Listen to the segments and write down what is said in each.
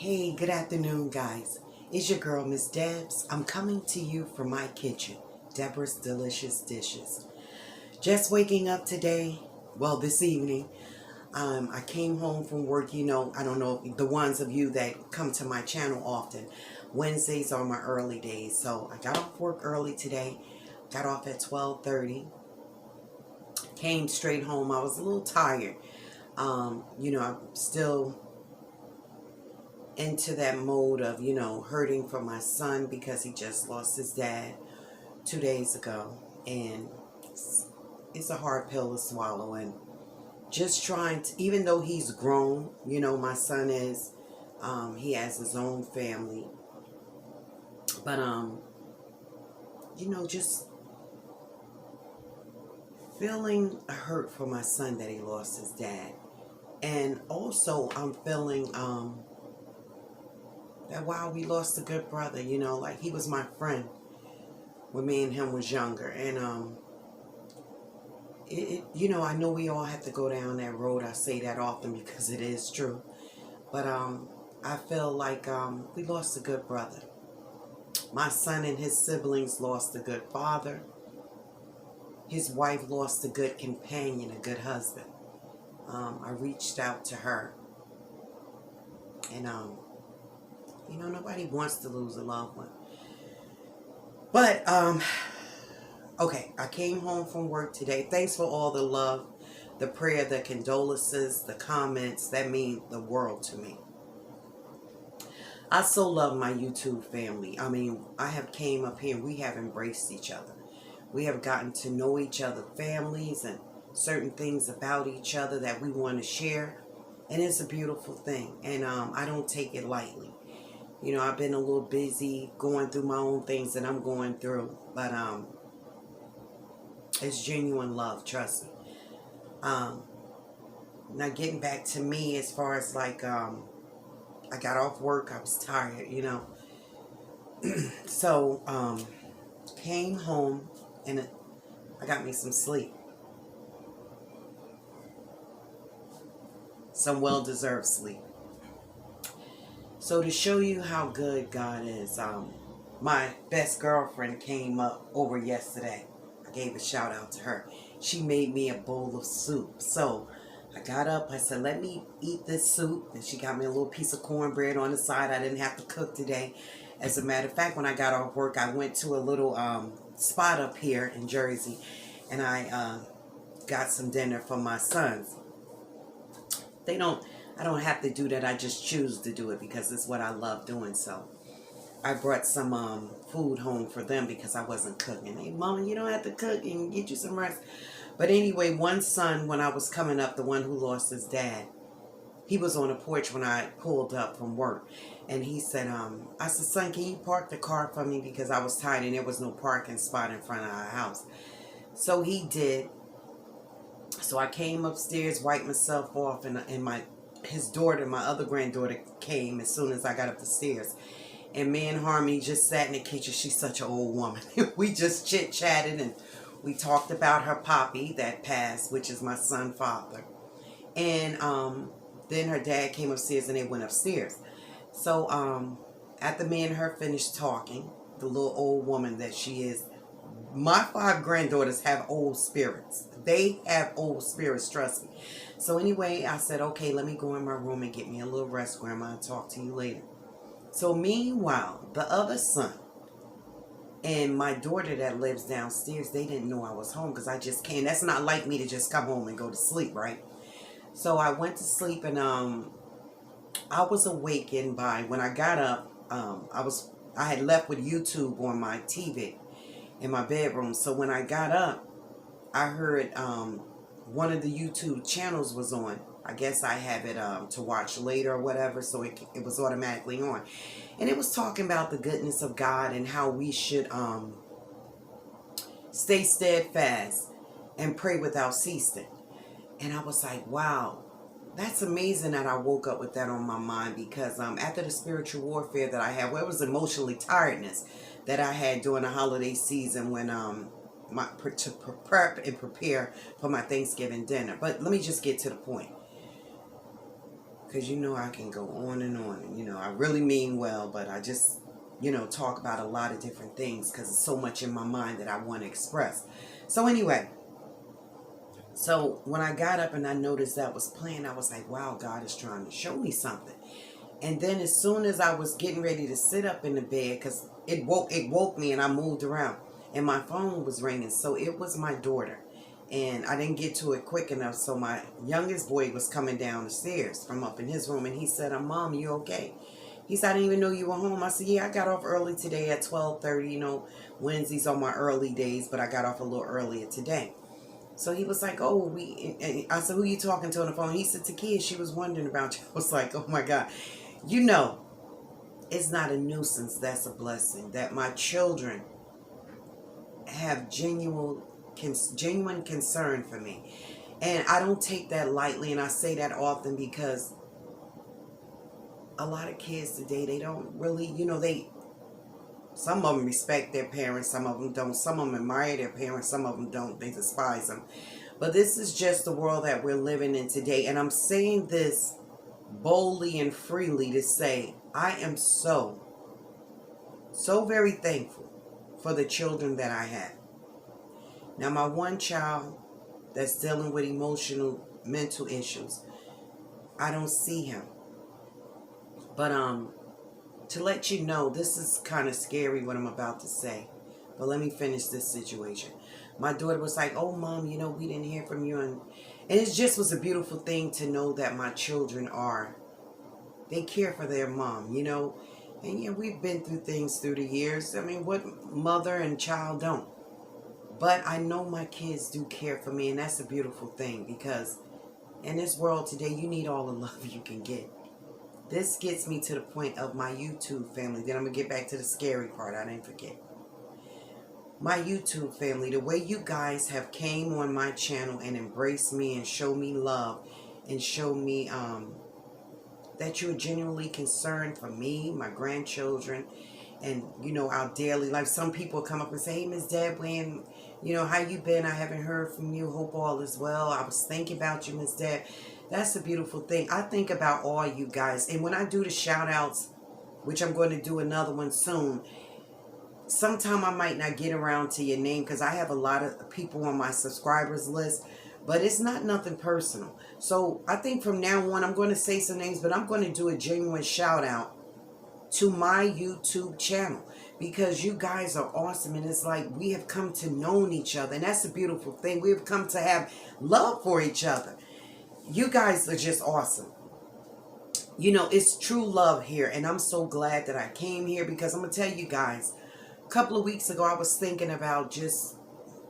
Hey, good afternoon, guys. It's your girl, Miss Debs. I'm coming to you from my kitchen, Deborah's Delicious Dishes. Just waking up today, well, this evening. I came home from work. I don't know the ones of you that come to my channel often. Wednesdays are my early days, so I got off work early today. Got off at 12:30. Came straight home. I was a little tired. I'm still into that mode of, hurting for my son because he just lost his dad 2 days ago. And it's a hard pill to swallow. And just trying to, even though he's grown, my son is, he has his own family. But, just feeling hurt for my son that he lost his dad. And also I'm feeling, that wow, we lost a good brother, like he was my friend when me and him was younger. And I know we all have to go down that road. I say that often because it is true. But I feel like we lost a good brother. My son and his siblings lost a good father. His wife lost a good companion, a good husband. I reached out to her. And nobody wants to lose a loved one. But, okay, I came home from work today. Thanks for all the love, the prayer, the condolences, the comments. That mean the world to me. I so love my YouTube family. I mean, I have came up here and we have embraced each other. We have gotten to know each other, families, and certain things about each other that we want to share. And it's a beautiful thing. And I don't take it lightly. I've been a little busy going through my own things that I'm going through. But it's genuine love, trust me. Now getting back to me as far as like, I got off work, I was tired, So, came home and I got me some sleep. Some well-deserved sleep. So to show you how good God is, my best girlfriend came up over yesterday. I gave a shout out to her. She made me a bowl of soup. So I got up, I said, let me eat this soup. And she got me a little piece of cornbread on the side. I didn't have to cook today. As a matter of fact, when I got off work, I went to a little spot up here in Jersey. And I got some dinner for my sons. I don't have to do that. I just choose to do it because it's what I love doing. So I brought some food home for them because I wasn't cooking. Hey, Mama, you don't have to cook and get you some rice. But anyway, one son, when I was coming up, the one who lost his dad, he was on the porch when I pulled up from work. And he said, I said, son, can you park the car for me? Because I was tired and there was no parking spot in front of our house. So he did. So I came upstairs, wiped myself off, and his daughter, my other granddaughter, came as soon as I got up the stairs. And me and Harmony just sat in the kitchen. She's such an old woman. We just chit-chatted and we talked about her poppy that passed, which is my son's father. And then her dad came upstairs and they went upstairs. So after me and her finished talking, the little old woman that she is, my 5 granddaughters have old spirits. They have old spirits, trust me. So anyway, I said, okay, let me go in my room and get me a little rest, Grandma. I'll talk to you later. So meanwhile, the other son and my daughter that lives downstairs, they didn't know I was home because I just came. That's not like me to just come home and go to sleep, right? So I went to sleep and I was awakened by, when I got up, I had left with YouTube on my TV in my bedroom. So when I got up, I heard one of the YouTube channels was on. I guess I have it to watch later or whatever, so it was automatically on. And it was talking about the goodness of God and how we should stay steadfast and pray without ceasing. And I was like, wow, that's amazing that I woke up with that on my mind because after the spiritual warfare that I had, well, it was emotionally tiredness that I had during the holiday season when to prep and prepare for my Thanksgiving dinner. But let me just get to the point. because you know I can go on and on. And, you know, I really mean well, but I just, you know, talk about a lot of different things because it's so much in my mind that I want to express. So anyway, so when I got up and I noticed that was playing, I was like, wow, God is trying to show me something. And then as soon as I was getting ready to sit up in the bed, because it woke me and I moved around and my phone was ringing. So it was my daughter. And I didn't get to it quick enough. So my youngest boy was coming down the stairs from up in his room and he said, Mom, you okay? He said, I didn't even know you were home. I said, yeah, I got off early today at 12:30. You know, Wednesdays are my early days, but I got off a little earlier today. So he was like, oh, and I said, who you talking to on the phone? He said, Takia, she was wondering about you. I was like, oh my God. You know, it's not a nuisance. That's a blessing. That my children have genuine concern for me. And I don't take that lightly. And I say that often because a lot of kids today, they don't really, you know, some of them respect their parents, some of them don't. Some of them admire their parents, some of them don't. They despise them. But this is just the world that we're living in today. And I'm saying this boldly and freely to say, I am so very thankful for the children that I have. Now, my one child that's dealing with emotional, mental issues, I don't see him. But to let you know, this is kind of scary what I'm about to say. But let me finish this situation. My daughter was like, oh, Mom, you know, we didn't hear from you. And it just was a beautiful thing to know that my children they care for their mom, you know. And yeah, we've been through things through the years. I mean, what mother and child don't? But I know my kids do care for me, and that's a beautiful thing because in this world today, you need all the love you can get. This gets me to the point of my YouTube family. Then I'm going to get back to the scary part. I didn't forget. My YouTube family, the way you guys have came on my channel and embraced me and show me love and show me that you're genuinely concerned for me, my grandchildren, and, you know, our daily life. Some people come up and say, hey, Miss Deb, when, you know, how you been? I haven't heard from you. Hope all is well. I was thinking about you, Miss Deb. That's a beautiful thing. I think about all you guys. And when I do the shout outs, which I'm going to do another one soon, sometime I might not get around to your name because I have a lot of people on my subscribers list, but it's not nothing personal. So I think from now on, I'm going to say some names, but I'm going to do a genuine shout out to my YouTube channel because you guys are awesome. And it's like we have come to know each other. And that's a beautiful thing. We have come to have love for each other. You guys are just awesome. You know, it's true love here. And I'm so glad that I came here because I'm going to tell you guys, a couple of weeks ago, I was thinking about just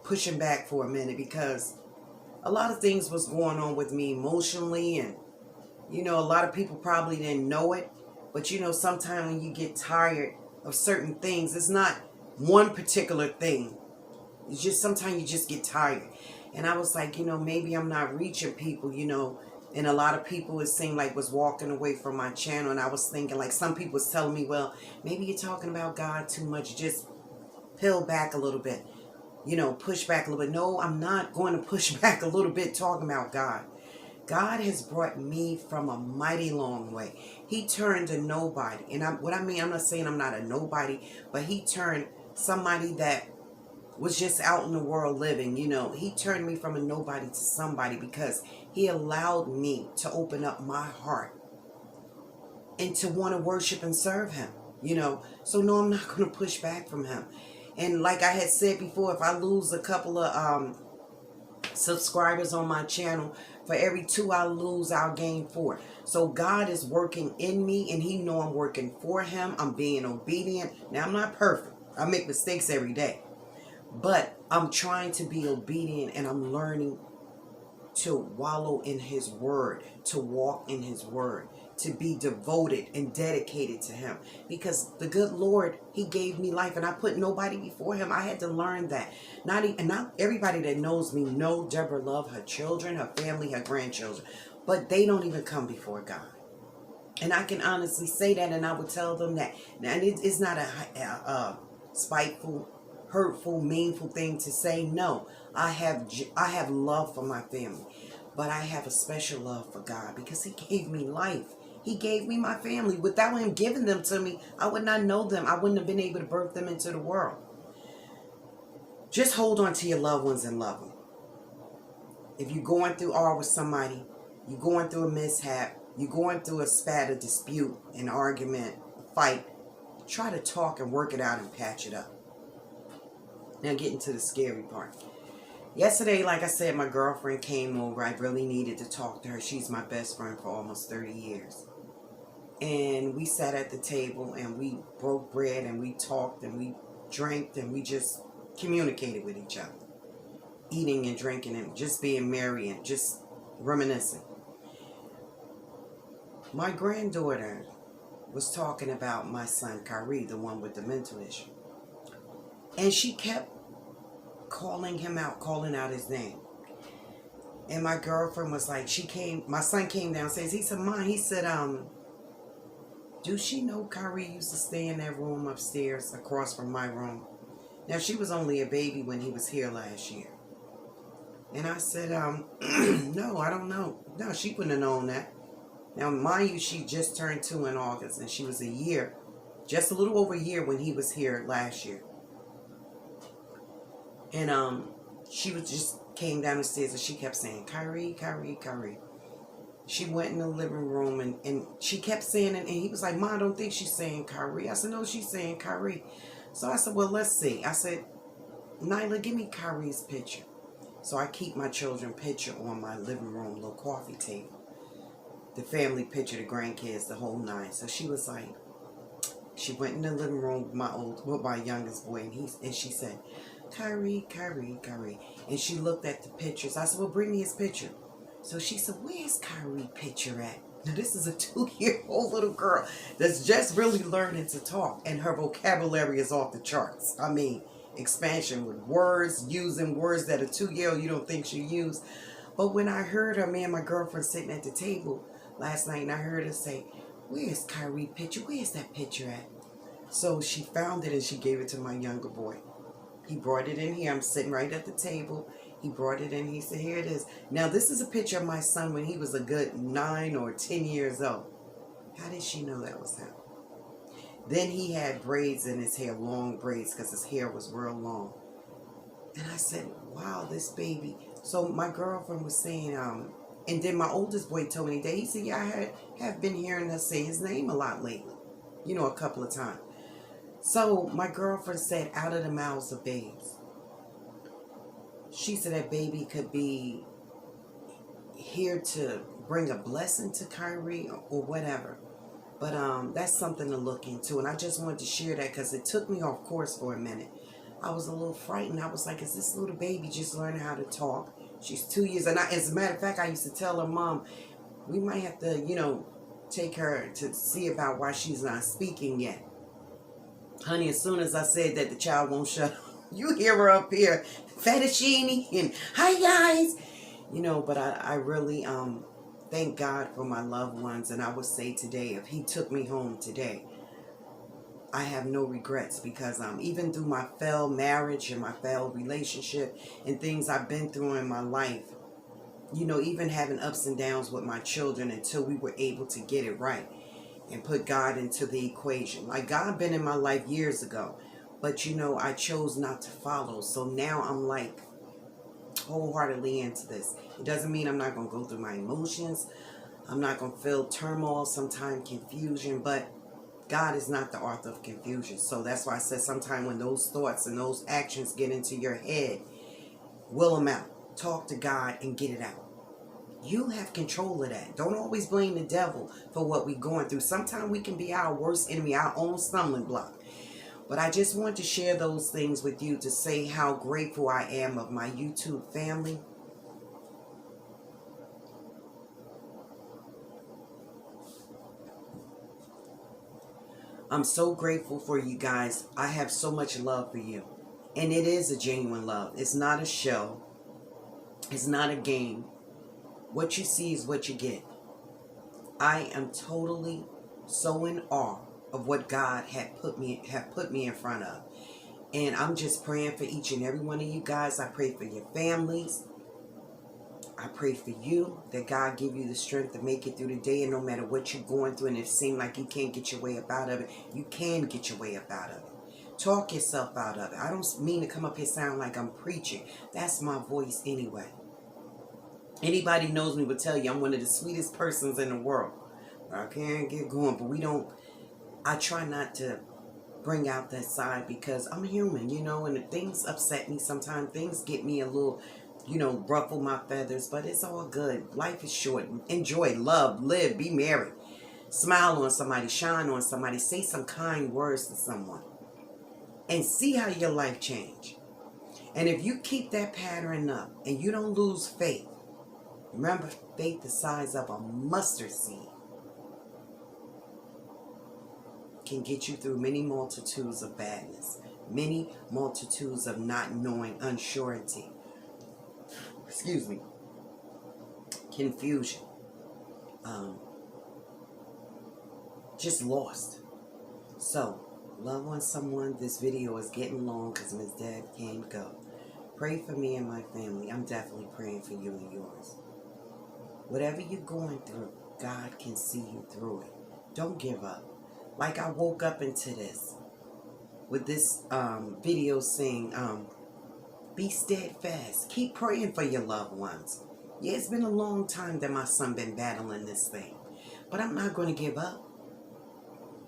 pushing back for a minute because a lot of things was going on with me emotionally. And, you know, a lot of people probably didn't know it. But, you know, sometimes when you get tired of certain things, it's not one particular thing. It's just sometimes you just get tired. And I was like, you know, maybe I'm not reaching people, you know. And a lot of people, it seemed like, was walking away from my channel. And I was thinking, like, some people was telling me, well, maybe you're talking about God too much. Just peel back a little bit. You know, push back a little bit. No, I'm not going to push back a little bit talking about God. God has brought me from a mighty long way. He turned a nobody. And what I mean, I'm not saying I'm not a nobody, but he turned somebody that was just out in the world living, you know. He turned me from a nobody to somebody because he allowed me to open up my heart and to want to worship and serve him, you know. So no, I'm not going to push back from him. And like I had said before, if I lose a couple of subscribers on my channel, for every 2 I lose, I'll gain 4. So God is working in me, and he know I'm working for him. I'm being obedient. Now, I'm not perfect. I make mistakes every day. But I'm trying to be obedient, and I'm learning to wallow in his word, to walk in his word, to be devoted and dedicated to him. Because the good Lord, he gave me life, and I put nobody before him. I had to learn that. Not everybody that knows me know Deborah Love, her children, her family, her grandchildren. But they don't even come before God. And I can honestly say that, and I would tell them that. Now, it's not a spiteful, hurtful, meanful thing to say. No, I have love for my family, but I have a special love for God because he gave me life. He gave me my family. Without him giving them to me, I would not know them. I wouldn't have been able to birth them into the world. Just hold on to your loved ones and love them. If you're going through R with somebody, you're going through a mishap, you're going through a spat, a dispute, an argument, a fight, try to talk and work it out and patch it up. Now getting to the scary part. Yesterday, like I said, my girlfriend came over. I really needed to talk to her. She's my best friend for almost 30 years. And we sat at the table and we broke bread and we talked and we drank and we just communicated with each other. Eating and drinking and just being merry and just reminiscing. My granddaughter was talking about my son Kyrie, the one with the mental issue. And she kept calling him out, calling out his name. And my girlfriend was like, my son came downstairs. He said, Mom, he said, do she know Kyrie used to stay in that room upstairs across from my room? Now, she was only a baby when he was here last year. And I said, no, I don't know. No, she wouldn't have known that. Now, mind you, she just turned 2 in August, and she was a year, just a little over a year when he was here last year. And she was just came down the stairs, and she kept saying, Kyrie, Kyrie, Kyrie. She went in the living room, and she kept saying it, and he was like, Mom, I don't think she's saying Kyrie. I said, no, she's saying Kyrie. So I said, well, let's see. I said, Nyla, give me Kyrie's picture. So I keep my children's picture on my living room little coffee table. The family picture, the grandkids, the whole nine. So she was like, she went in the living room with my youngest boy, and she said, Kyrie, Kyrie, Kyrie. And she looked at the pictures. I said, well, bring me his picture. So she said, where's Kyrie picture at? Now, this is a 2-year-old little girl that's just really learning to talk, and her vocabulary is off the charts. I mean, expansion with words, using words that a 2-year-old you don't think she use. But when I heard her, me and my girlfriend sitting at the table last night, and I heard her say, where's Kyrie picture? Where's that picture at? So she found it and she gave it to my younger boy. He brought it in here. I'm sitting right at the table. He brought it in. He said, here it is. Now, this is a picture of my son when he was a good 9 or 10 years old. How did she know that was him? Then he had braids in his hair, long braids, because his hair was real long. And I said, wow, this baby. So my girlfriend was saying, and then my oldest boy told me that he said, yeah, I have been hearing her say his name a lot lately. You know, a couple of times. So my girlfriend said, out of the mouths of babes. She said that baby could be here to bring a blessing to Kyrie or whatever. But that's something to look into. And I just wanted to share that because it took me off course for a minute. I was a little frightened. I was like, is this little baby just learning how to talk? She's 2 years. And as a matter of fact, I used to tell her mom, we might have to, take her to see about why she's not speaking yet. Honey, as soon as I said that, the child won't shut up. You hear her up here, fettuccine and hi guys. But I really thank God for my loved ones. And I would say today, if he took me home today, I have no regrets because even through my failed marriage and my failed relationship and things I've been through in my life, even having ups and downs with my children until we were able to get it right and put God into the equation. Like God been in my life years ago, but I chose not to follow. So now I'm like wholeheartedly into this. It doesn't mean I'm not going to go through my emotions. I'm not going to feel turmoil, sometimes confusion, but God is not the author of confusion. So that's why I said sometimes when those thoughts and those actions get into your head, will them out. Talk to God and get it out. You have control of that. Don't always blame the devil for what we're going through. Sometimes we can be our worst enemy, our own stumbling block. But I just want to share those things with you to say how grateful I am of my YouTube family. I'm so grateful for you guys. I have so much love for you. And it is a genuine love. It's not a show. It's not a game. What you see is what you get. I am totally so in awe of what God have put me in front of. And I'm just praying for each and every one of you guys. I pray for your families. I pray for you that God give you the strength to make it through the day, and no matter what you're going through and it seems like you can't get your way up out of it, you can get your way up out of it. Talk yourself out of it. I don't mean to come up here sound like I'm preaching. That's my voice anyway. Anybody knows me will tell you I'm one of the sweetest persons in the world. I can't get going, but I try not to bring out that side because I'm human, and things upset me sometimes. Things get me a little, ruffle my feathers, but it's all good. Life is short. Enjoy, love, live, be merry. Smile on somebody, shine on somebody, say some kind words to someone, and see how your life change. And if you keep that pattern up and you don't lose faith, remember, faith the size of a mustard seed can get you through many multitudes of badness, many multitudes of not knowing, unsurety, confusion, just lost. So, love on someone. This video is getting long because Ms. Deb can't go. Pray for me and my family. I'm definitely praying for you and yours. Whatever you're going through, God can see you through it. Don't give up. Like I woke up into this with this video saying, be steadfast. Keep praying for your loved ones. Yeah, it's been a long time that my son been battling this thing, but I'm not going to give up.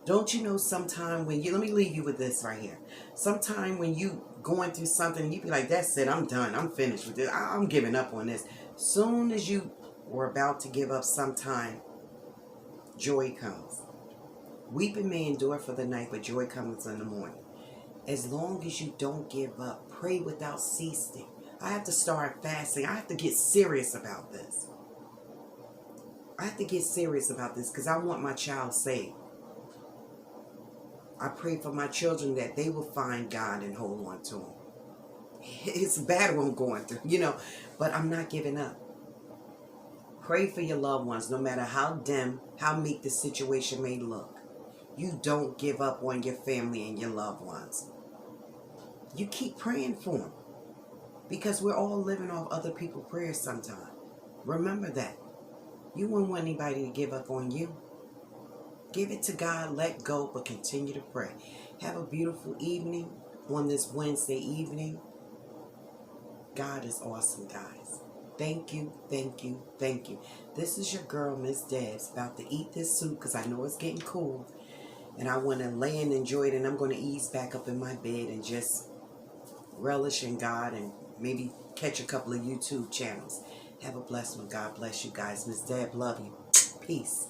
Don't you know sometime when let me leave you with this right here. Sometime when you going through something, you be like, that's it, I'm done. I'm finished with this. I'm giving up on this. Soon as you were about to give up sometime, joy comes. Weeping may endure for the night, but joy comes in the morning. As long as you don't give up, pray without ceasing. I have to start fasting. I have to get serious about this. I have to get serious about this because I want my child saved. I pray for my children that they will find God and hold on to Him. It's a battle I'm going through, but I'm not giving up. Pray for your loved ones, no matter how dim, how meek the situation may look. You don't give up on your family and your loved ones. You keep praying for them because we're all living off other people's prayers sometimes. Remember that. You wouldn't want anybody to give up on you. Give it to God, let go, but continue to pray. Have a beautiful evening on this Wednesday evening. God is awesome, guys. Thank you, thank you, thank you. This is your girl, Miss Debs, about to eat this soup because I know it's getting cool. And I want to lay and enjoy it, and I'm going to ease back up in my bed and just relish in God and maybe catch a couple of YouTube channels. Have a blessed one. God bless you guys. Miss Deb, love you. Peace.